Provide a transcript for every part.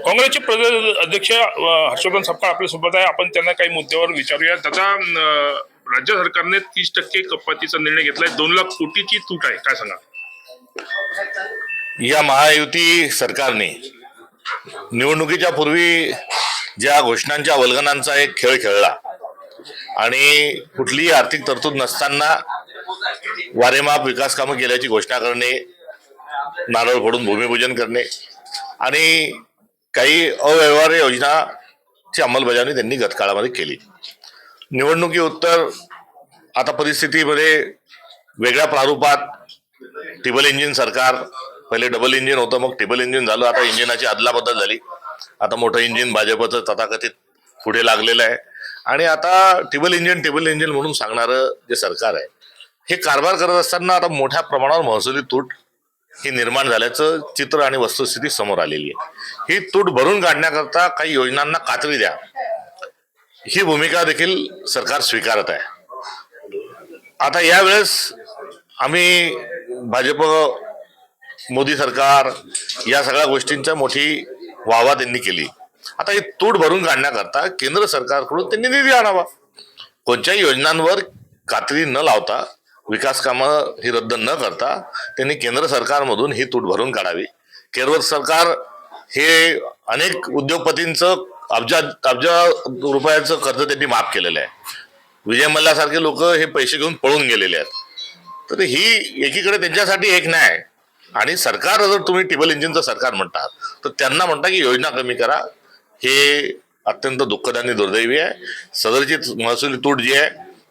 काँग्रेसचे प्रदेश अध्यक्ष हर्षवर्धन सपकाळ आपल्या सोबत आहे. आपण त्यांना काही मुद्द्यावर विचारूया. त्याचा राज्य सरकारने 30% कपातीचा निर्णय घेतलाय. 2 लाख कोटीची तूट आहे, काय सांगा? या महायुती सरकारने निवडणुकीच्या पूर्वी ज्या घोषणांच्या वल्गनांचा एक खेळ खेळला आणि कुठलीही आर्थिक तरतूद नसताना वारेमाप विकास कामं केल्याची घोषणा करणे, नारळ फोडून भूमिपूजन करणे आणि काही अव्यवहार्य योजनाची अंमलबजावणी त्यांनी गतकाळामध्ये केली. निवडणुकी उत्तर आता परिस्थितीमध्ये वेगळ्या प्रारूपात टिबल इंजिन सरकार, पहिले डबल इंजिन होतं, मग टिबल इंजिन झालं, आता इंजिनाची अदलाबदल झाली. आता मोठं इंजिन भाजपचं तथाकथित पुढे लागलेलं आहे आणि आता टिबल इंजिन म्हणून सांगणारं जे सरकार आहे हे कारभार करत असताना आता मोठ्या प्रमाणावर महसुली तूट ही निर्माण झाल्याचं चित्र आणि वस्तुस्थिती समोर आलेली आहे. ही तूट भरून काढण्याकरता काही योजनांना कात्री द्या, ही भूमिका देखील सरकार स्वीकारत आहे. आता यावेळेस आम्ही भाजप, मोदी सरकार या सगळ्या गोष्टींच्या मोठी वाहवा त्यांनी केली. आता ही तूट भरून काढण्याकरता केंद्र सरकारकडून त्यांनी निधी आणावा. कोणत्याही योजनांवर कात्री न लावता, विकास कामं ही रद्द न करता त्यांनी केंद्र सरकारमधून ही तूट भरून काढावी. केंद्र सरकार हे अनेक उद्योगपतींचं अब्जा रुपयाचं कर्ज त्यांनी माफ केलेलं आहे. विजय मल्ल्यासारखे लोक हे पैसे घेऊन पळून गेलेले आहेत. तर ही एकीकडे त्यांच्यासाठी एक न्याय आणि सरकार, जर तुम्ही टिबल इंजिनचं सरकार म्हणतात तर त्यांना म्हणता की योजना कमी करा, हे अत्यंत दुःखद आणि दुर्दैवी आहे. सदरची महसुली तूट जी आहे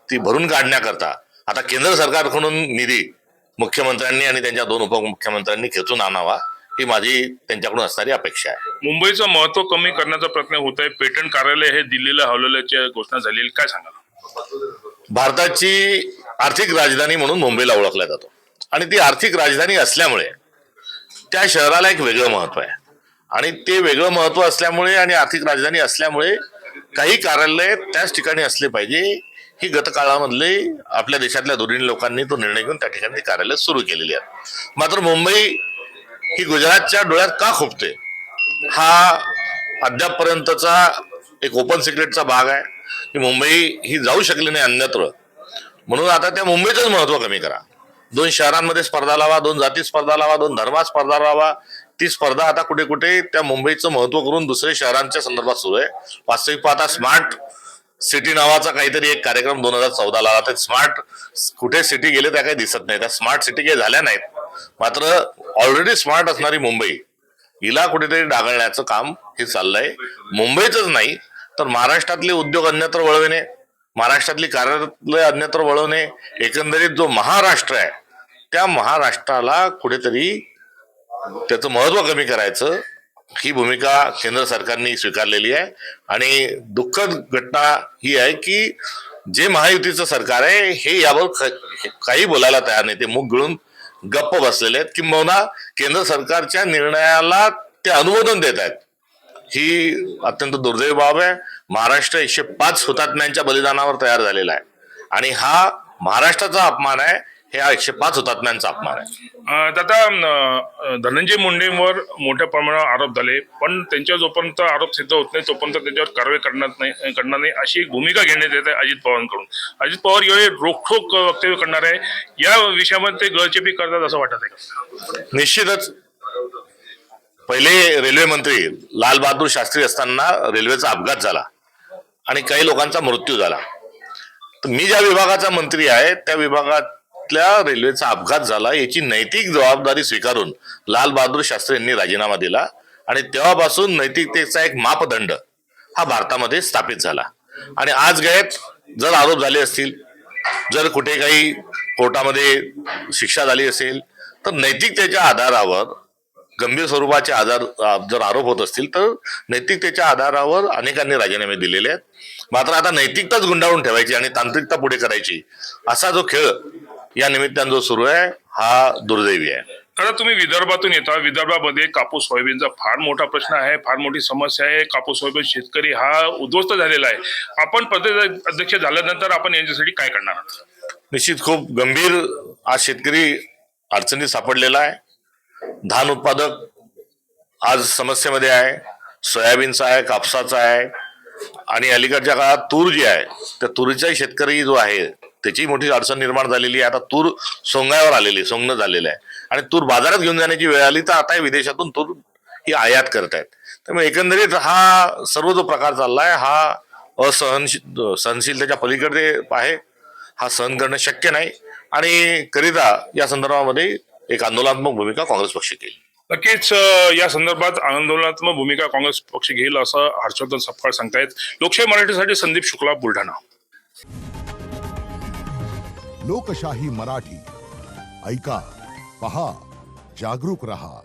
ती भरून काढण्याकरता आता केंद्र सरकारकडून निधी मुख्यमंत्र्यांनी आणि त्यांच्या 2 उपमुख्यमंत्र्यांनी खेचून आणावा, ही माझी त्यांच्याकडून असणारी अपेक्षा आहे. मुंबईचं महत्व कमी करण्याचा प्रयत्न होत आहे. पेटंट कार्यालय हे दिल्लीला हलवल्याची घोषणा झालेली, काय सांगा? भारताची आर्थिक राजधानी म्हणून मुंबईला ओळखला जातो आणि ती आर्थिक राजधानी असल्यामुळे त्या शहराला एक वेगळं महत्व आहे आणि ते वेगळं महत्व असल्यामुळे आणि आर्थिक राजधानी असल्यामुळे काही कार्यालय त्याच ठिकाणी असले पाहिजे, ही गतकाळामधले आपल्या देशातल्या धुरीण लोकांनी तो निर्णय घेऊन त्या ठिकाणी कार्यालय सुरू केलेली आहेत. मात्र मुंबई ही गुजरातच्या डोळ्यात का खुपते, हा अद्यापपर्यंतचा एक ओपन सिक्रेटचा भाग आहे की मुंबई ही जाऊ शकली नाही अन्यत्र. म्हणून आता त्या मुंबईचंच महत्व कमी करा. 2 शहरांमध्ये स्पर्धा लावा, 2 जाती स्पर्धा लावा, 2 धर्मात स्पर्धा लावा. ती स्पर्धा आता कुठे कुठे त्या मुंबईचं महत्व करून दुसऱ्या शहरांच्या संदर्भात सुरू आहे. वास्तविक पाहता स्मार्ट सिटी नावाचा काहीतरी एक कार्यक्रम 2014 ला, ते स्मार्ट कुठे सिटी गेले त्या काही दिसत नाही. त्या स्मार्ट सिटी काही झाल्या नाहीत. मात्र ऑलरेडी स्मार्ट असणारी मुंबई हिला कुठेतरी डागळण्याचं काम हे चाललंय. मुंबईचंच नाही तर महाराष्ट्रातले उद्योग अन्यत्र वळविणे, महाराष्ट्रातली कार्यालय अन्यत्र वळवणे, एकंदरीत जो महाराष्ट्र आहे त्या महाराष्ट्राला कुठेतरी त्याचं महत्व कमी करायचं, ही भूमिका केंद्र सरकारने स्वीकारलेली आहे. आणि दुःखद घटना ही आहे की जे महायुतीचं सरकार आहे हे यावर काही बोलायला तयार नाही. ते मुख गिळून गप्प बसलेले आहेत, किंबहुना केंद्र सरकारच्या निर्णयाला ते अनुमोदन देत आहेत. ही अत्यंत दुर्दैवी बाब आहे. महाराष्ट्र 105 हुतात्म्यांच्या बलिदानावर तयार झालेला आहे आणि हा महाराष्ट्राचा अपमान आहे, हे 105 हुतात्म्यांचा अपमान आहे. आता धनंजय मुंडेंवर मोठ्या प्रमाणावर आरोप झाले, पण त्यांच्यावर जोपर्यंत आरोप सिद्ध होत नाही तोपर्यंत त्यांच्यावर कारवाई करणार नाही अशी एक भूमिका घेण्यात येत आहे अजित पवारांकडून. अजित पवार यावेळी रोखोक वक्तव्य करणार आहे. या विषयामध्ये ते गळचेपी करतात असं वाटत आहे का? निश्चितच. पहिले रेल्वे मंत्री लाल बहादूर शास्त्री असताना रेल्वेचा अपघात झाला आणि काही लोकांचा मृत्यू झाला. तर मी ज्या विभागाचा मंत्री आहे त्या विभागातल्या रेल्वेचा अपघात झाला याची नैतिक जबाबदारी स्वीकारून लाल बहादूर शास्त्री यांनी राजीनामा दिला आणि तेव्हापासून नैतिकतेचा एक मापदंड हा भारतामध्ये स्थापित झाला. आणि आज गयत जर आरोप झाले असतील, जर कुठे काही कोर्टामध्ये शिक्षा झाली असेल तर नैतिकतेच्या आधारावर, गंभीर स्वरूपाचे जर आरोप होत असतील तर नैतिकतेच्या आधारावर अनेकांनी राजीनामे दिलेले आहेत. मात्र आता नैतिकताच गुंडाळून ठेवायची आणि तांत्रिकता पुढे करायची असा जो खेळ या निमित्तानं जो सुरू आहे हा दुर्दैवी आहे. आता तुम्ही विदर्भातून येता. विदर्भामध्ये कापूस सोयाबीनचा फार मोठा प्रश्न आहे, फार मोठी समस्या आहे. कापूस सोयाबीन शेतकरी हा उद्ध्वस्त झालेला आहे. आपण प्रदेश अध्यक्ष झाल्यानंतर आपण यांच्यासाठी काय करणार आहात? निश्चित खूप गंभीर आज शेतकरी अडचणीत सापडलेला आहे. धान उत्पादक आज समस्येमध्ये आहे. सोयाबीनचा आहे, कापसाचा आहे आणि अलीकडच्या काळात तूर जी आहे त्या तुरीचाही शेतकरी जो आहे त्याची मोठी अडचण निर्माण झालेली आहे. आता तूर सोंगावर आलेली, सोंगणं झालेलं आहे आणि तूर बाजारात घेऊन जाण्याची वेळ आली तर आता विदेशातून तूर ही आयात करतायत. त्यामुळे एकंदरीत हा सर्व जो प्रकार चाललाय हा सहनशीलतेच्या पलीकडे आहे. हा सहन करणं शक्य नाही आणि करिता या संदर्भामध्ये एक आंदोलनात्मक भूमिका काँग्रेस पक्ष घेईल. नक्कीच या संदर्भात आंदोलनात्मक भूमिका काँग्रेस पक्ष घेईल असं हर्षवर्धन सपकाळ सांगतायत. लोकशाही मराठीसाठी संदीप शुक्ला, बुलढाणा. लोकशाही मराठी ऐका, पहा, जागरूक रहा.